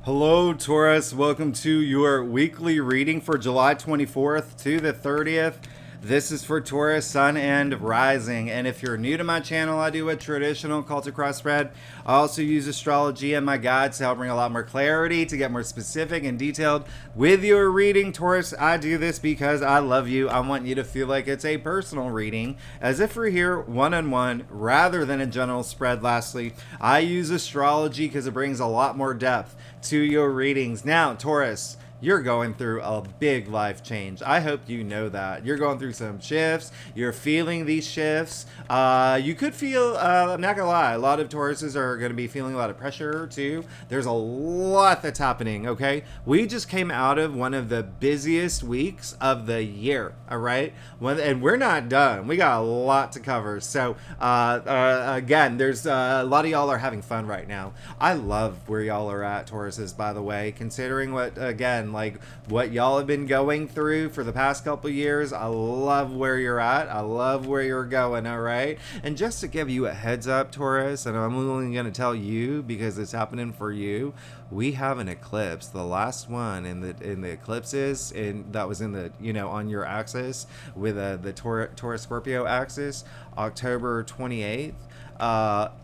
Hello, Taurus. Welcome to your weekly reading for July 24th to the 30th. This is for Taurus, Sun, and Rising. And if you're new to my channel, I do a traditional cultic cross spread. I also use astrology and my guides to help bring a lot more clarity, to get more specific and detailed with your reading. Taurus, I do this because I love you. I want you to feel like it's a personal reading, as if we're here one-on-one rather than a general spread. Lastly, I use astrology because it brings a lot more depth to your readings. Now, Taurus, you're going through a big life change. I hope you know that. You're going through some shifts. You're feeling these shifts. You could feel, I'm not going to lie, a lot of Tauruses are going to be feeling a lot of pressure too. There's a lot that's happening, okay? We just came out of one of the busiest weeks of the year, all right? And we're not done. We got a lot to cover. So, again, there's a lot of y'all are having fun right now. I love where y'all are at, Tauruses, by the way, considering what, again, like what y'all have been going through for the past couple years. I love where you're at. I love where you're going, all right? And just to give you a heads up, Taurus, and I'm only going to tell you because it's happening for you, we have an eclipse, the last one in the eclipses, and that was in the, on your axis with the Taurus Scorpio axis, October 28th.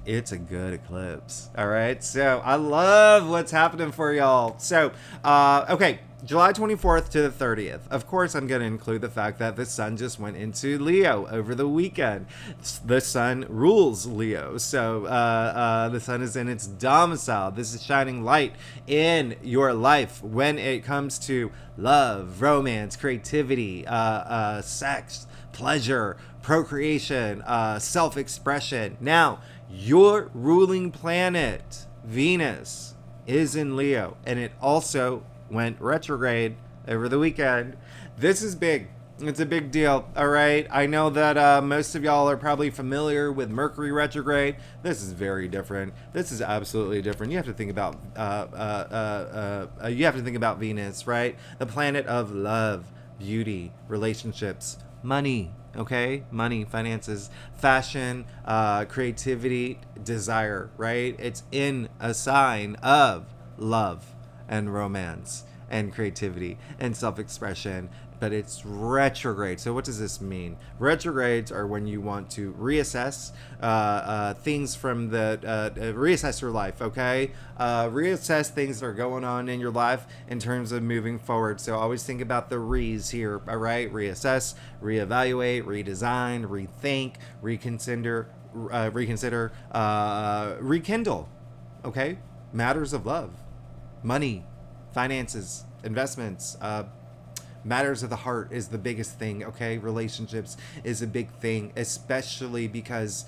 It's a good eclipse. All right. So I love what's happening for y'all. So, okay. July 24th to the 30th. Of course, I'm going to include the fact that the sun just went into Leo over the weekend. The sun rules Leo. So, the sun is in its domicile. This is shining light in your life when it comes to love, romance, creativity, sex, pleasure, procreation, self-expression. Now, your ruling planet, Venus, is in Leo, and it also went retrograde over the weekend. This is big. It's a big deal, all right? I know that most of y'all are probably familiar with Mercury retrograde. This is very different. This is absolutely different. You have to think about Venus, right? The planet of love, beauty, relationships, money. Okay, money, finances, fashion, creativity, desire, right? It's in a sign of love and romance and creativity and self-expression, but it's retrograde. So what does this mean? Retrogrades are when you want to reassess things from reassess your life, okay? Reassess things that are going on in your life in terms of moving forward. So always think about the re's here, all right? Reassess, reevaluate, redesign, rethink, reconsider, rekindle, okay? Matters of love, money, finances, investments, matters of the heart is the biggest thing, okay? Relationships is a big thing, especially because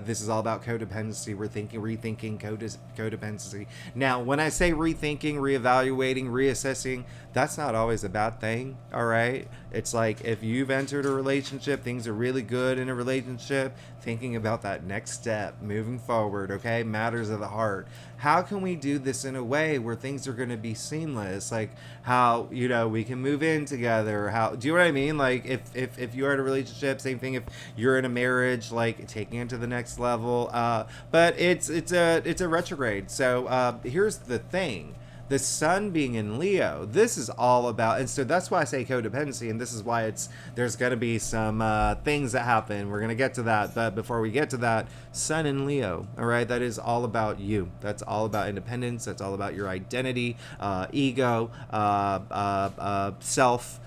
this is all about codependency. We're rethinking codependency. Now, when I say rethinking, reevaluating, reassessing, that's not always a bad thing, all right? It's like if you've entered a relationship, things are really good in a relationship, thinking about that next step, moving forward, okay? Matters of the heart. How can we do this in a way where things are going to be seamless? Like how, we can move in together. How, do you know what I mean? Like if you're in a relationship, same thing if you're in a marriage, like taking it to the next level. But it's a retrograde. So here's the thing. The sun being in Leo, this is all about, and so that's why I say codependency, and this is why there's going to be some things that happen. We're going to get to that, but before we get to that, sun in Leo, all right, that is all about you. That's all about independence. That's all about your identity, ego, self,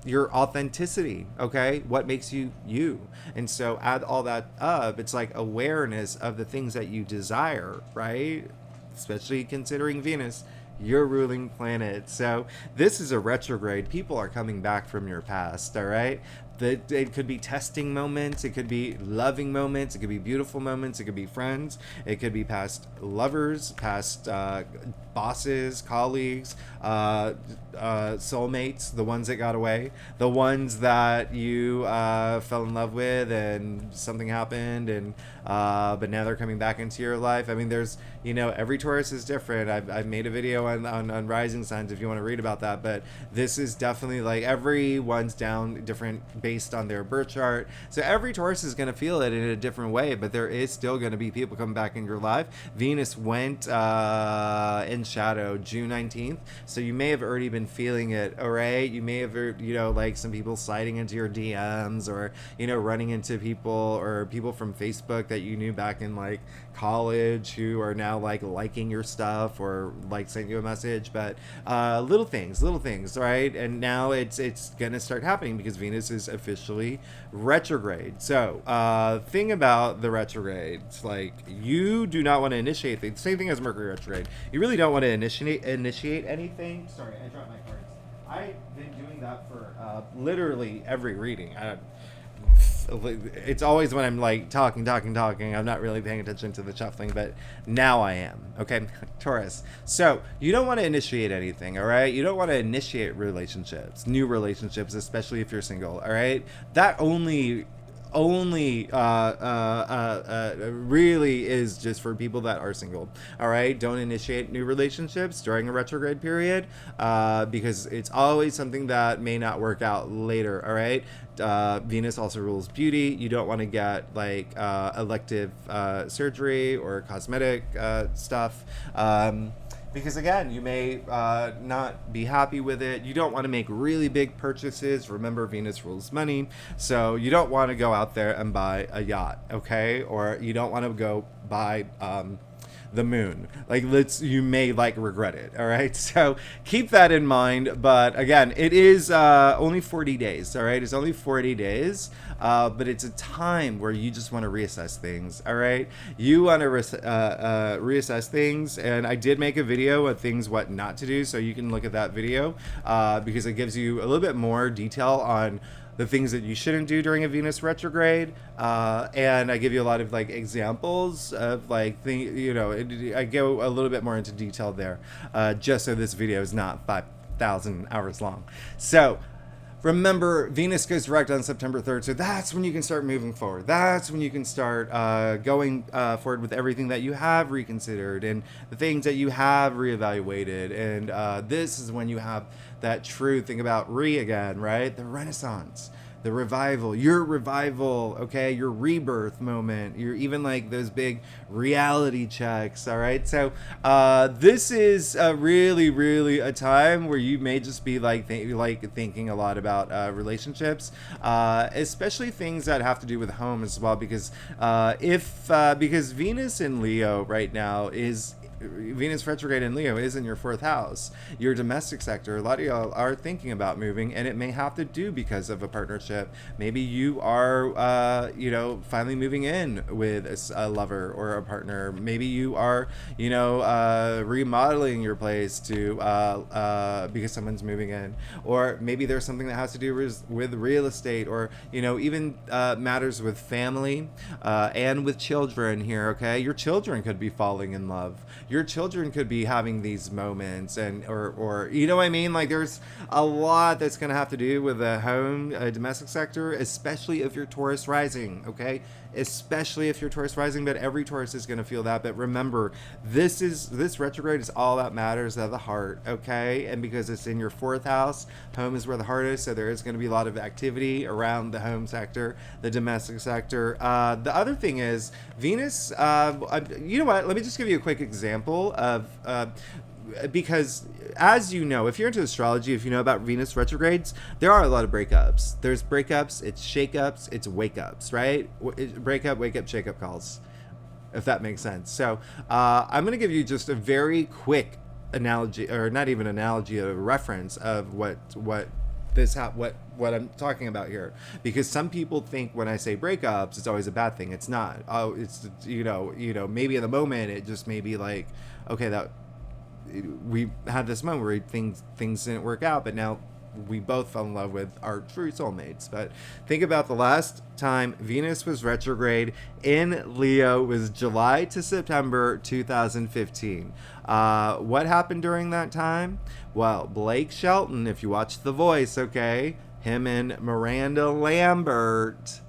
your authenticity, okay? What makes you you? And so add all that up. It's like awareness of the things that you desire, right? Especially considering Venus, your ruling planet. So this is a retrograde. People are coming back from your past, all right? It could be testing moments. It could be loving moments. It could be beautiful moments. It could be friends. It could be past lovers, past bosses, colleagues, soulmates, the ones that got away, the ones that you fell in love with and something happened, and but now they're coming back into your life. I mean, there's, every Taurus is different. I've made a video on rising signs if you want to read about that, but this is definitely like everyone's down different based on their birth chart. So every Taurus is going to feel it in a different way, but there is still going to be people coming back in your life. Venus went in shadow June 19th. So you may have already been feeling it, all right? You may have, like some people sliding into your DMs, or, running into people, or people from Facebook that you knew back in like college who are now like liking your stuff or like sending you a message. But little things, right? And now it's gonna start happening because Venus is officially retrograde. So thing about the retrograde, it's like you do not want to initiate things. Same thing as Mercury retrograde. You really don't want to initiate anything. Sorry, I dropped my cards. I've been doing that for literally every reading. It's always when I'm like talking. I'm not really paying attention to the shuffling, but now I am. Okay, Taurus. So you don't want to initiate anything, all right? You don't want to initiate relationships, new relationships, especially if you're single, all right? That only really is just for people that are single. All right, don't initiate new relationships during a retrograde period because it's always something that may not work out later. All right, Venus also rules beauty. You don't want to get like elective surgery or cosmetic stuff. Because again, you may not be happy with it. You don't want to make really big purchases. Remember, Venus rules money. So you don't want to go out there and buy a yacht, okay? Or you don't want to go buy the moon. Like, you may like regret it, all right? So keep that in mind. But again, it is only 40 days, all right? It's only 40 days. But it's a time where you just want to reassess things, all right? You want to reassess things, and I did make a video of things what not to do, so you can look at that video because it gives you a little bit more detail on the things that you shouldn't do during a Venus retrograde, and I give you a lot of like examples of like I go a little bit more into detail there, just so this video is not 5,000 hours long. So remember, Venus goes direct on September 3rd, so that's when you can start moving forward. That's when you can start going forward with everything that you have reconsidered and the things that you have reevaluated. And this is when you have that true thing about again, right? The Renaissance, the revival, your revival, okay? Your rebirth moment. You're even like those big reality checks, all right? So this is really, really a time where you may just be like thinking a lot about relationships, especially things that have to do with home as well, because because Venus in Leo right now is Venus retrograde in Leo is in your 4th house, your domestic sector. A lot of y'all are thinking about moving, and it may have to do because of a partnership. Maybe you are, finally moving in with a lover or a partner. Maybe you are, remodeling your place to because someone's moving in, or maybe there's something that has to do with real estate, or even matters with family and with children here. Okay, your children could be falling in love. Your children could be having these moments, and or you know what I mean? Like, there's a lot that's going to have to do with the home, domestic sector, especially if you're Taurus rising, okay? Especially if you're Taurus rising, but every Taurus is going to feel that. But remember, this retrograde is all that matters at the heart, okay? And because it's in your 4th house, home is where the heart is, so there is going to be a lot of activity around the home sector, the domestic sector. The other thing is Venus, you know what? Let me just give you a quick example of because, as you know, if you're into astrology, if you know about Venus retrogrades, there are a lot of breakups. There's breakups, it's shakeups, it's wake-ups, right? Breakup, wake-up, shake-up calls, if that makes sense. So I'm going to give you just a very quick analogy, or not even analogy, a reference of what I'm talking about here, because some people think when I say breakups, it's always a bad thing. It's not. Oh, it's maybe in the moment it just may be like, okay, that we had this moment where things didn't work out, but now we both fell in love with our true soulmates. But think about the last time Venus was retrograde in Leo was July to September 2015. What happened during that time? Well, Blake Shelton, if you watch The Voice, okay, him and Miranda Lambert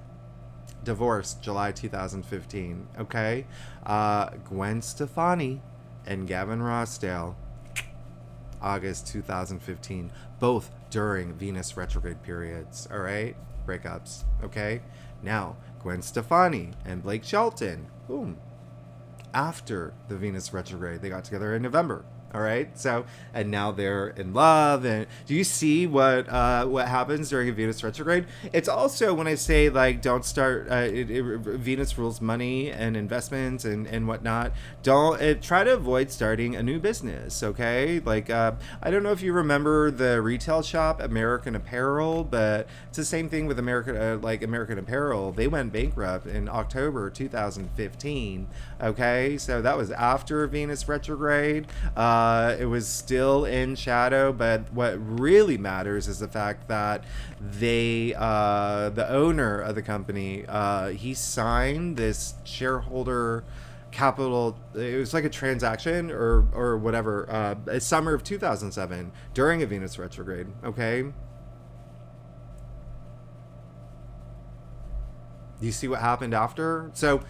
divorced July 2015, okay? Gwen Stefani and Gavin Rossdale, August 2015, both during Venus retrograde periods, all right? Breakups, okay? Now, Gwen Stefani and Blake Shelton, boom, after the Venus retrograde. They got together in November, All right. So, and now they're in love. And do you see what happens during a Venus retrograde? It's also when I say like don't start. Venus rules money and investments and whatnot. Don't try to avoid starting a new business. Okay. Like I don't know if you remember the retail shop American Apparel, but it's the same thing with American Apparel. They went bankrupt in October 2015. Okay, so that was after Venus retrograde. It was still in shadow, but what really matters is the fact that the owner of the company, he signed this shareholder capital. It was like a transaction or whatever. Summer of 2007 during a Venus retrograde. Okay. You see what happened after? So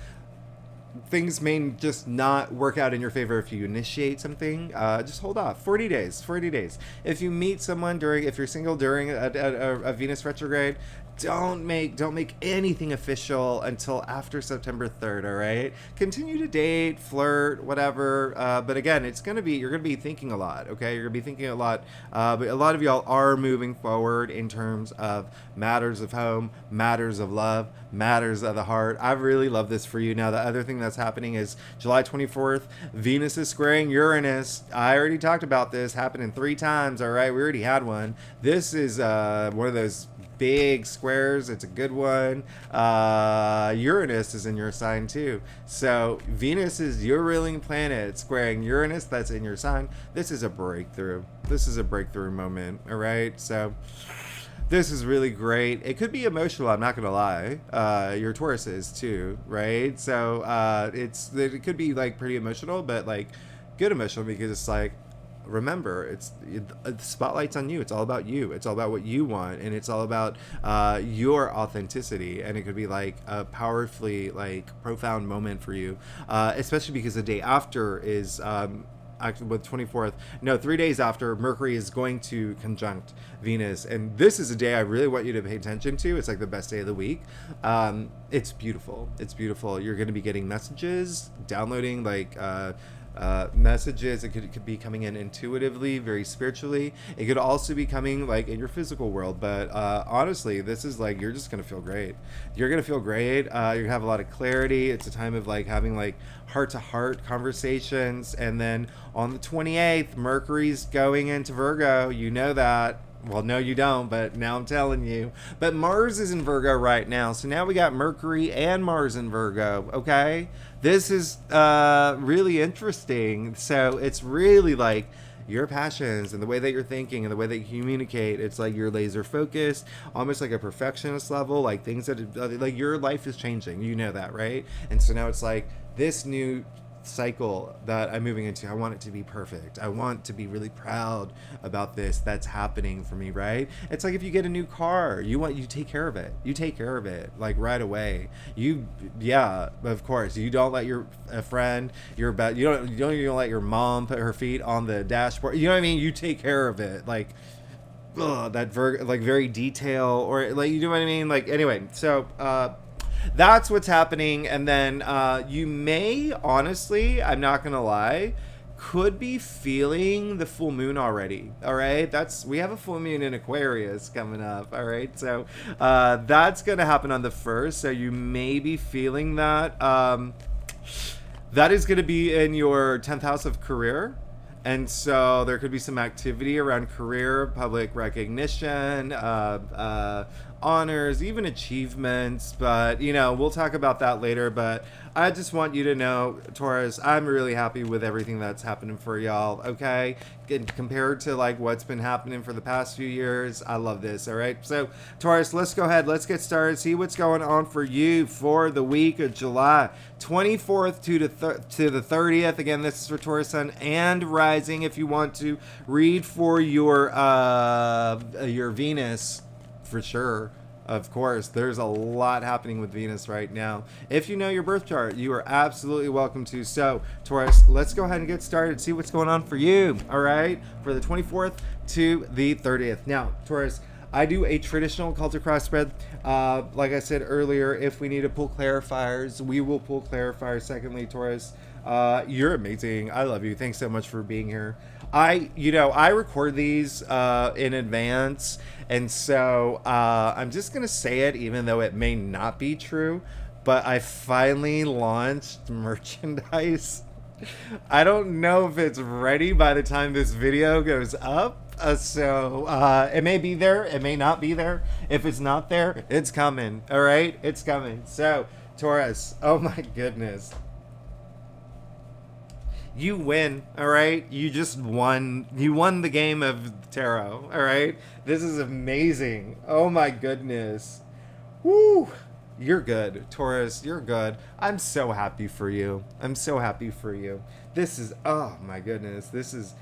things may just not work out in your favor if you initiate something. Just hold off. 40 days. If you meet someone if you're single during a Venus retrograde, don't make anything official until after September 3rd. All right. Continue to date, flirt, whatever. But again, you're gonna be thinking a lot. Okay, you're gonna be thinking a lot. But a lot of y'all are moving forward in terms of matters of home, matters of love, matters of the heart. I really love this for you. Now, the other thing that's happening is July 24th, Venus is squaring Uranus. I already talked about this happening 3 times. All right, we already had one. This is one of those big squares. It's a good one. Uranus is in your sign too. So Venus is your ruling planet squaring Uranus. That's in your sign. This is a breakthrough. This is a breakthrough moment. All right. So this is really great. It could be emotional. I'm not going to lie. Your Taurus is too, right? So it could be like pretty emotional, but like good emotional because it's like, remember, the spotlight's on you. It's all about you. It's all about what you want, and it's all about your authenticity. And it could be like a powerfully like profound moment for you, especially because the day after is actually with 24th. No, 3 days after, Mercury is going to conjunct Venus, and this is a day I really want you to pay attention to. It's like the best day of the week. It's beautiful. It's beautiful. You're going to be getting messages, downloading like messages. It could be coming in intuitively, very spiritually. It could also be coming like in your physical world, but honestly, this is like, you're just gonna feel great. You're gonna feel great. You're gonna have a lot of clarity. It's a time of like having like heart-to-heart conversations. And then on the 28th, Mercury's going into Virgo. You know that. Well, no, you don't, but now I'm telling you. But Mars is in Virgo right now. So now we got Mercury and Mars in Virgo, okay? This is really interesting. So it's really like your passions and the way that you're thinking and the way that you communicate. It's like you're laser focused, almost like a perfectionist level, like things that, like your life is changing. You know that, right? And so now it's like this new cycle that I'm moving into, I want it to be perfect. I want to be really proud about this that's happening for me, right? It's like if you get a new car, you take care of it. You take care of it like right away. Yeah, of course. You don't let you don't let your mom put her feet on the dashboard. You know what I mean? You take care of it. Like like very detail, or like, you know what I mean? Like, anyway, so that's what's happening. And then you may, honestly, I'm not gonna lie, could be feeling the full moon already. All right, we have a full moon in Aquarius coming up. All right, so that's gonna happen on the 1st. So you may be feeling that. That is gonna be in your 10th house of career. And so there could be some activity around career, public recognition, honors, even achievements. But, we'll talk about that later. But I just want you to know, Taurus, I'm really happy with everything that's happening for y'all, okay? Compared to, like, what's been happening for the past few years, I love this, all right? So, Taurus, let's go ahead. Let's get started. See what's going on for you for the week of July 24th to the 30th. Again, this is for Taurus Sun and Rising. If you want to read for your Venus, for sure. Of course, there's a lot happening with Venus right now. If you know your birth chart, you are absolutely welcome to. So, Taurus, let's go ahead and get started. See what's going on for you, all right? For the 24th to the 30th. Now, Taurus, I do a traditional culture cross spread. Like I said earlier, if we need to pull clarifiers, we will pull clarifiers. Secondly, Taurus, You're amazing. I love you. Thanks so much for being here. I record these in advance, and so I'm just gonna say it, even though it may not be true. But I finally launched merchandise. I don't know if it's ready by the time this video goes up. So it may be there, it may not be there. If it's not there, it's coming. All right, it's coming. So Taurus, oh my goodness, you win. All right, you just won. You won the game of tarot. All right, this is amazing. Oh my goodness. Woo! You're good, Taurus. You're good. I'm so happy for you. I'm so happy for you. This is, oh my goodness. This is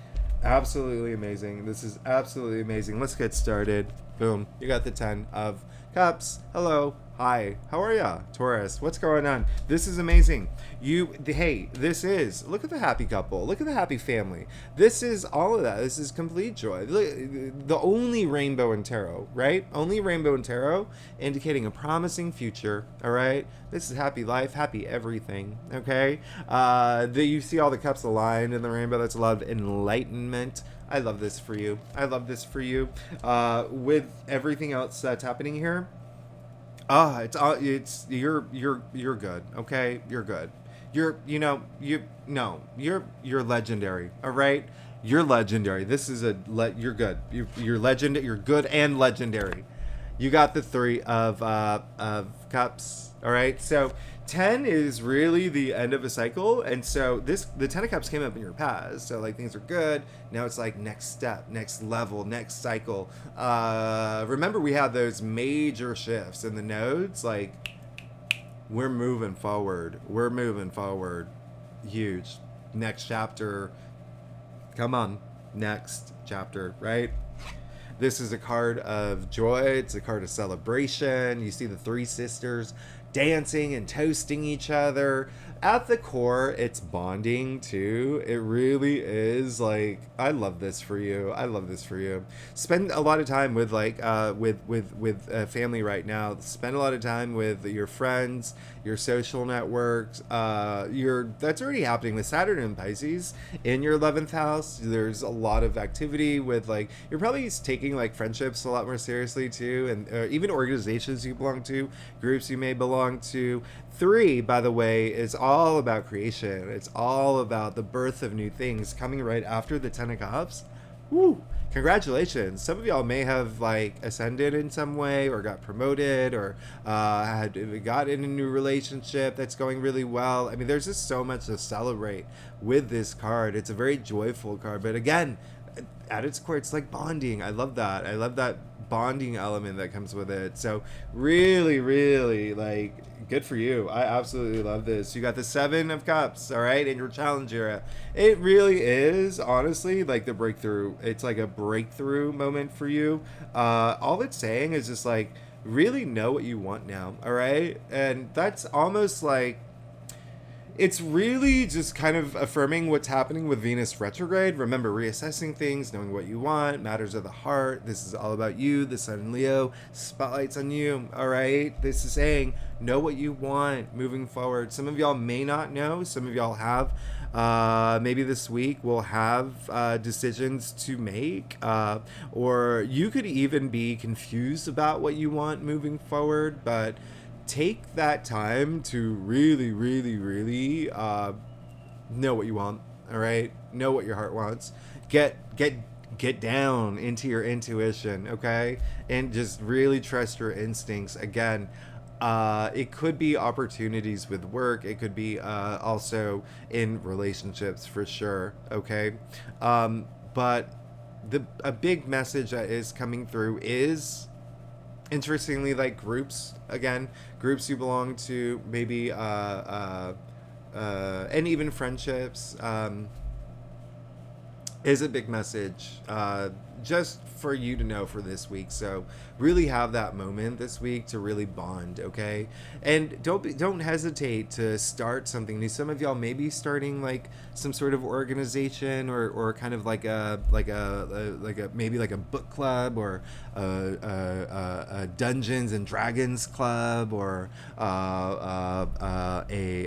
absolutely amazing. This is absolutely amazing. Let's get started. Boom. You got the 10 of Cups. Hello. Hi. How are ya, Taurus? What's going on? This is amazing. Hey, this is, look at the happy couple. Look at the happy family. This is all of that. This is complete joy. The only rainbow in tarot, right? Only rainbow in tarot indicating a promising future, all right? This is happy life, happy everything, okay? You see all the cups aligned in the rainbow. That's a lot of enlightenment. I love this for you. I love this for you. With everything else that's happening here, you're good, okay? You're good. You're legendary, all right? You're legendary. This is you're good. You're legend. You're good and legendary. You got the 3 of cups, all right? So 10 is really the end of a cycle, and so the 10 of cups came up in your past, so like things are good. Now it's like next step, next level, next cycle. Remember, we had those major shifts in the nodes. Like, we're moving forward. Huge. Next chapter. Come on, next chapter, right? This is a card of joy. It's a card of celebration. You see the 3 sisters dancing and toasting each other. At the core, it's bonding too. It really is. Like, I love this for you. I love this for you. Spend a lot of time with with family right now. Spend a lot of time with your friends, your social networks. That's already happening with Saturn and Pisces in your 11th house. There's a lot of activity with, like, you're probably taking like friendships a lot more seriously too, and even organizations you belong to, groups you may belong to. 3, by the way, is all about creation. It's all about the birth of new things coming right after the 10 of Cups. Woo! Congratulations. Some of y'all may have like ascended in some way, or got promoted, or got in a new relationship that's going really well. I mean, there's just so much to celebrate with this card. It's a very joyful card, but again, at its core, it's like bonding. I love that. I love that bonding element that comes with it. So really, really, like, good for you. I absolutely love this. You got the 7 of Cups, all right, in your challenge era. It really is, honestly, like the breakthrough. It's like a breakthrough moment for you. All it's saying is just like, really know what you want now, all right? And that's almost like, it's really just kind of affirming what's happening with Venus retrograde. Remember, reassessing things, knowing what you want, matters of the heart. This is all about you, the Sun in Leo, spotlights on you, all right? This is saying, know what you want moving forward. Some of y'all may not know. Some of y'all have. Maybe this week we'll have decisions to make. Or you could even be confused about what you want moving forward, but take that time to really, really, really know what you want. All right, know what your heart wants. Get down into your intuition, okay, and just really trust your instincts. Again, it could be opportunities with work. It could be also in relationships for sure. Okay, but a big message that is coming through is, interestingly, like groups you belong to, maybe and even friendships is a big message. just for you to know for this week. So really have that moment this week to really bond, okay? And don't hesitate to start something new. Some of y'all may be starting like some sort of organization, or kind of like a maybe like a book club, or a Dungeons and Dragons club, or a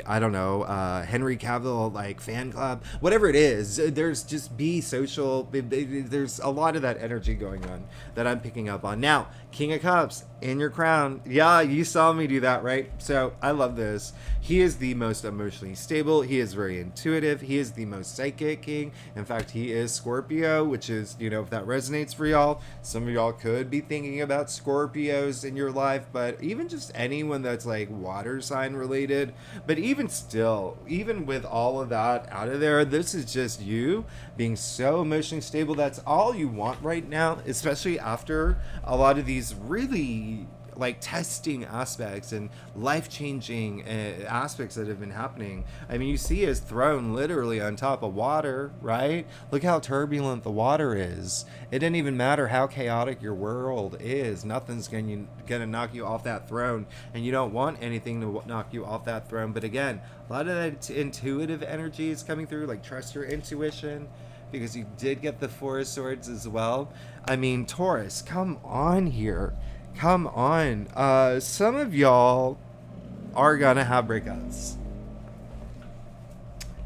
I don't know, Henry Cavill like fan club, whatever it is. There's just be social. There's a lot of that energy going on that I'm picking up on. Now, King of Cups in your crown. Yeah, you saw me do that, right? So I love this. He is the most emotionally stable. He is very intuitive. He is the most psychic king. In fact, he is Scorpio, which is, if that resonates for y'all, some of y'all could be thinking about Scorpios in your life, but even just anyone that's like water sign related. But even still, even with all of that out of there, this is just you being so emotionally stable. That's all you want right now, especially after a lot of these really like testing aspects and life-changing aspects that have been happening. I mean, you see his throne literally on top of water, right? Look how turbulent the water is. It didn't even matter how chaotic your world is. Nothing's gonna knock you off that throne, and you don't want anything to knock you off that throne. But again, a lot of that intuitive energy is coming through, like trust your intuition, because you did get the Four of Swords as well. I mean, Taurus, come on here. Come on. Some of y'all are going to have breakups.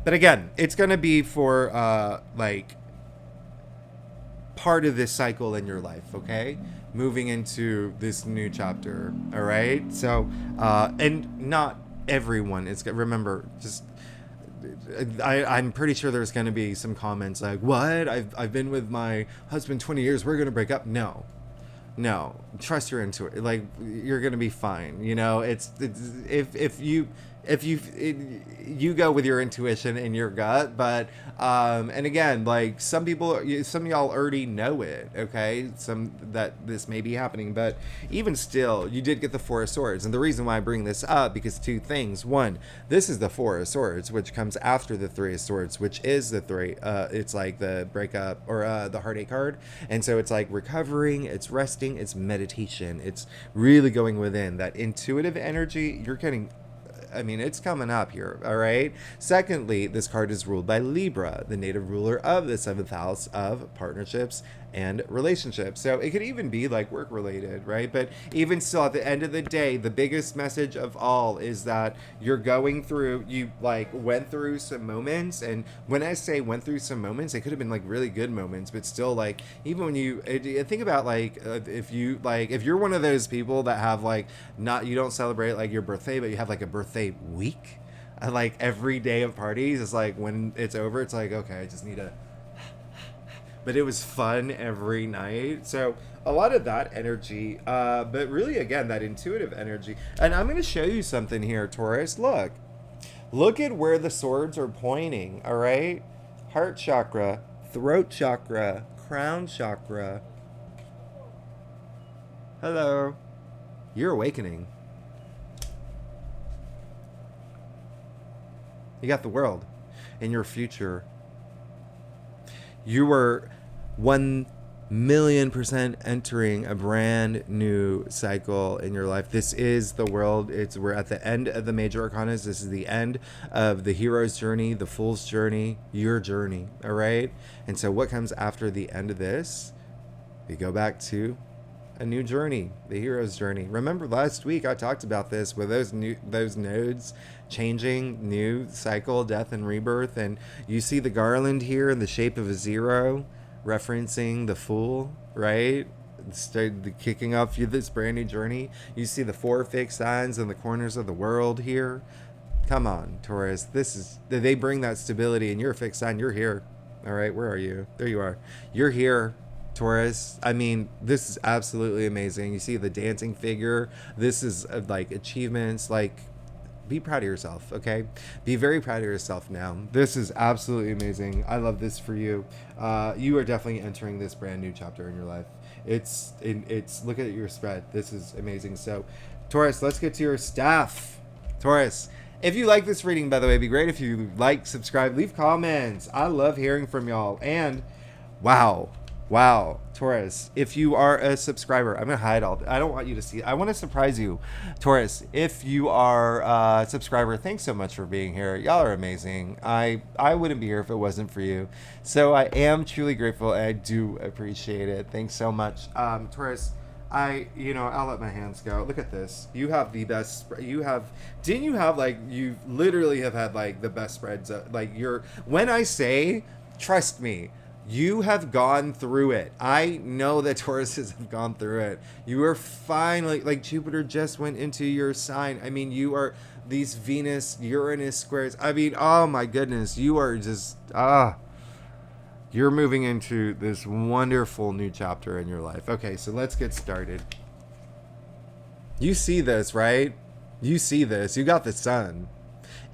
But again, it's going to be for, like, part of this cycle in your life, okay? Moving into this new chapter, all right? So, and not everyone is... Remember, just... I'm pretty sure there's going to be some comments like, what? I've been with my husband 20 years. We're going to break up. No, trust your intuition. Like, you're going to be fine. It's if you go with your intuition and your gut, but and again, like some of y'all already know it, okay, that this may be happening, but even still, you did get the Four of Swords. And the reason why I bring this up, because two things. One, this is the Four of Swords, which comes after the Three of Swords, which is the three, it's like the breakup, or the heartache card. And so it's like recovering, it's resting, it's meditation, it's really going within. That intuitive energy, you're getting, I mean, it's coming up here, all right? Secondly, this card is ruled by Libra, the native ruler of the 7th house of partnerships and relationships. So it could even be like work related, right? But even still, at the end of the day, the biggest message of all is that you're going through, you like went through some moments. And when I say went through some moments, it could have been like really good moments, but still, like, even when you think about like, if you're one of those people that have like, you don't celebrate like your birthday, but you have like a birthday week, like every day of parties is like, when it's over, it's like, okay, I just need a, but it was fun every night. So a lot of that energy, but really, again, that intuitive energy. And I'm going to show you something here, Taurus. Look at where the swords are pointing, all right? Heart chakra, throat chakra, crown chakra. Hello. You're awakening. You got the world in your future. You were 1,000,000% entering a brand new cycle in your life. This is the world. We're at the end of the major arcanas. This is the end of the hero's journey, the fool's journey, your journey. All right. And so what comes after the end of this? We go back to a new journey, the hero's journey. Remember last week I talked about this with those nodes changing, new cycle, death and rebirth. And you see the garland here in the shape of a zero, referencing the Fool, right? The kicking off this brand new journey. You see the 4 fixed signs in the corners of the world here. Come on, Taurus. They bring that stability, and you're a fixed sign. You're here. All right, where are you? There you are. You're here, Taurus. I mean, this is absolutely amazing. You see the dancing figure. This is like achievements. Like, be proud of yourself, okay? Be very proud of yourself now. This is absolutely amazing. I love this for you. You are definitely entering this brand new chapter in your life. It's look at your spread. This is amazing. So, Taurus, let's get to your staff. Taurus, if you like this reading, by the way, it'd be great if you like, subscribe, leave comments. I love hearing from y'all. And wow, Wow, Taurus, if you are a subscriber, I'm gonna hide all. I don't want you to see. I want to surprise you, Taurus. If you are a subscriber, thanks so much for being here. Y'all are amazing. I wouldn't be here if it wasn't for you. So I am truly grateful, and I do appreciate it. Thanks so much, Taurus. I'll let my hands go. Look at this. You have the best. Didn't you have like, you literally have had like the best spreads. When I say, trust me, you have gone through it. I know that Tauruses have gone through it. You are finally, like, Jupiter just went into your sign. I mean, you are these Venus, Uranus squares. I mean, oh my goodness, you are just, you're moving into this wonderful new chapter in your life. Okay, so let's get started. You see this, right? You see this. You got the sun.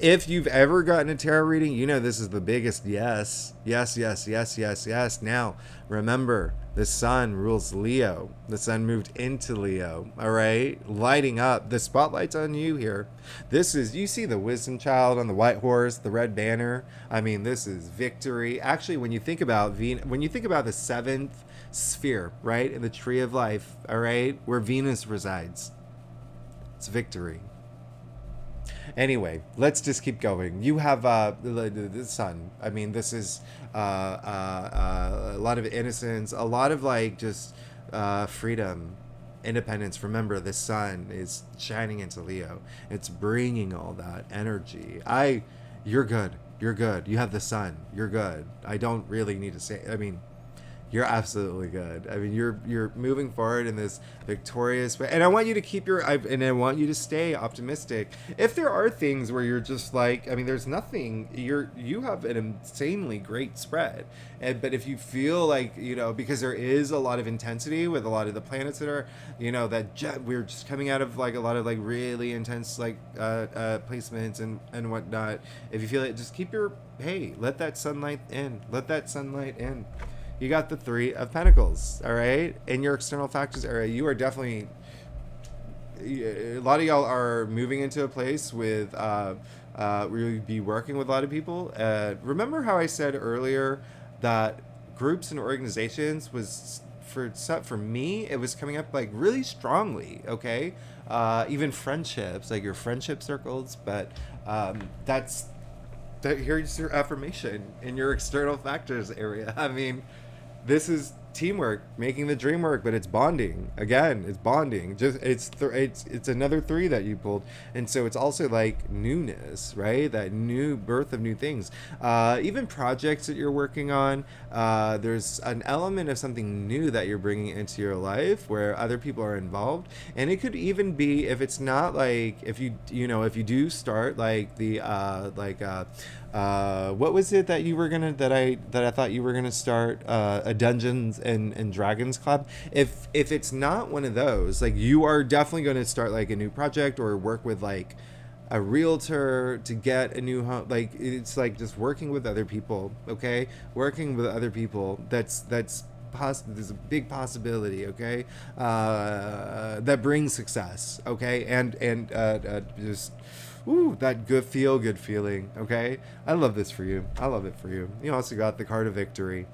If you've ever gotten a tarot reading, you know this is the biggest yes. Yes, yes, yes, yes, yes. Now, remember, the sun rules Leo. The sun moved into Leo, all right? Lighting up. The spotlight's on you here. This is, you see the wisdom child on the white horse, the red banner. I mean, this is victory. Actually, when you think about the seventh sphere, right, in the tree of life, all right, where Venus resides, it's victory. Anyway, let's just keep going. You have the sun. I mean, this is a lot of innocence, a lot of like just freedom, independence. Remember, the sun is shining into Leo. It's bringing all that energy. You're good. You're good. You have the sun. You're good. I don't really need to say. I mean, you're absolutely good. I mean, you're moving forward in this victorious way, and I want you to keep I want you to stay optimistic. If there are things where you're just like, I mean, there's nothing. You have an insanely great spread, but if you feel like, because there is a lot of intensity with a lot of the planets that are, we're just coming out of like a lot of like really intense like placements and whatnot. If you feel it, just let that sunlight in. Let that sunlight in. You got the Three of Pentacles, all right? In your external factors area, you are definitely, a lot of y'all are moving into a place with, where you'll be working with a lot of people. Remember how I said earlier that groups and organizations was, for me, it was coming up like really strongly, okay? Even friendships, like your friendship circles, but here's your affirmation in your external factors area. I mean, this is teamwork, making the dream work, but it's bonding. Again, it's bonding. It's another three that you pulled, and so it's also like newness, right? That new birth of new things. Even projects that you're working on. There's an element of something new that you're bringing into your life where other people are involved, and it could even be, if it's not like, if you do start like the what was it that you were gonna, that I thought you were gonna start, a Dungeons and Dragons club. If it's not one of those, like, you are definitely going to start like a new project or work with like a realtor to get a new home. Like, it's like just working with other people. Okay, working with other people. There's a big possibility. Okay, that brings success. Okay, and just. Ooh, that good feeling, okay? I love this for you. I love it for you. You also got the card of victory.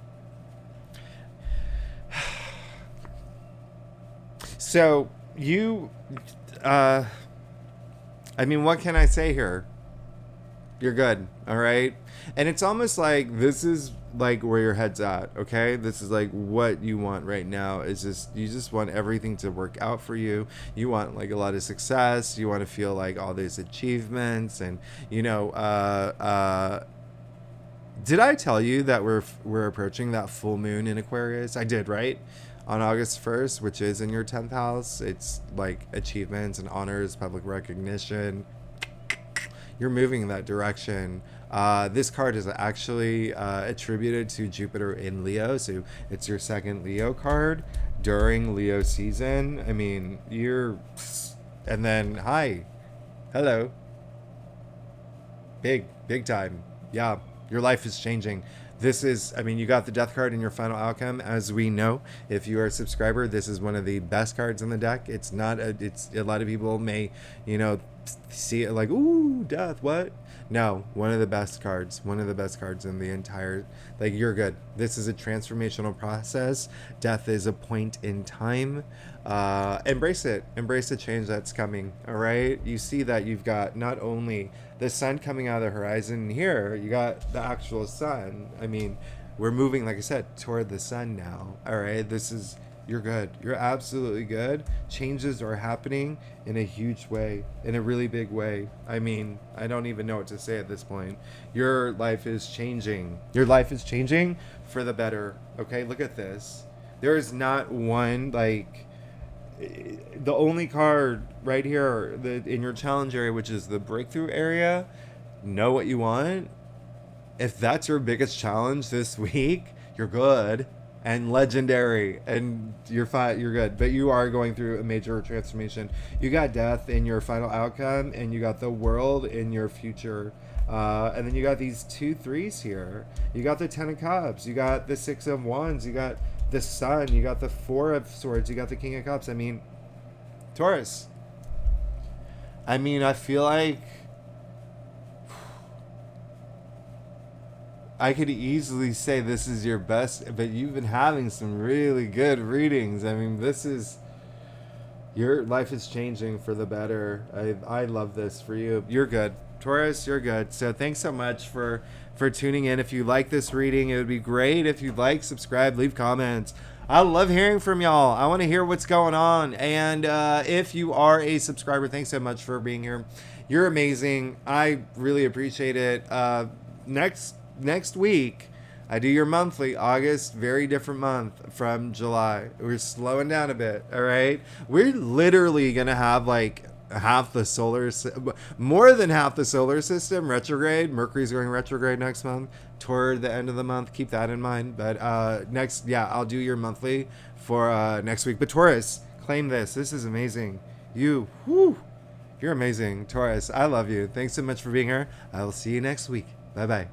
So, I mean, what can I say here? You're good, all right? And it's almost like this is like where your head's at, okay? This is like what you want right now. Is just, you just want everything to work out for you. You want like a lot of success. You want to feel like all these achievements, and did I tell you that we're approaching that full moon in Aquarius? I did, right? On August 1st, which is in your 10th house. It's like achievements and honors, public recognition. You're moving in that direction. This card is actually attributed to Jupiter in Leo, so it's your second Leo card during Leo season. I mean, and then, hi, hello, big time. Yeah, your life is changing. This is, I mean, you got the Death card in your final outcome. As we know, if you are a subscriber, this is one of the best cards in the deck. It's not, it's a lot of people may, see it like, ooh, death, what? No, one of the best cards. One of the best cards in the entire, like, you're good. This is a transformational process. Death is a point in time. Embrace it. Embrace the change that's coming. All right. You see that you've got not only the sun coming out of the horizon here, you got the actual sun. I mean, we're moving, like I said, toward the sun now. All right. You're good. You're absolutely good. Changes are happening in a huge way, in a really big way. I mean, I don't even know what to say at this point. Your life is changing. Your life is changing for the better. Okay, look at this. There is not one, like, the only card right here in your challenge area, which is the breakthrough area. Know what you want. If that's your biggest challenge this week, you're good and legendary, and you're fine. You're good. But you are going through a major transformation. You got death in your final outcome, and you got the world in your future. And then you got these 2 3s here. You got the 10 of Cups. You got the 6 of Wands. You got the Sun. You got the 4 of Swords. You got the King of Cups. I mean, Taurus. I mean, I feel like I could easily say this is your best, but you've been having some really good readings. I mean, your life is changing for the better. I love this for you. You're good. Taurus, you're good. So thanks so much for tuning in. If you like this reading, it would be great if you'd like, subscribe, leave comments. I love hearing from y'all. I want to hear what's going on. And if you are a subscriber, thanks so much for being here. You're amazing. I really appreciate it. Next week, I do your monthly. August, very different month from July. We're slowing down a bit, all right? We're literally going to have like more than half the solar system retrograde. Mercury's going retrograde next month toward the end of the month. Keep that in mind. But I'll do your monthly for next week. But Taurus, claim this. This is amazing. You're amazing. Taurus, I love you. Thanks so much for being here. I will see you next week. Bye-bye.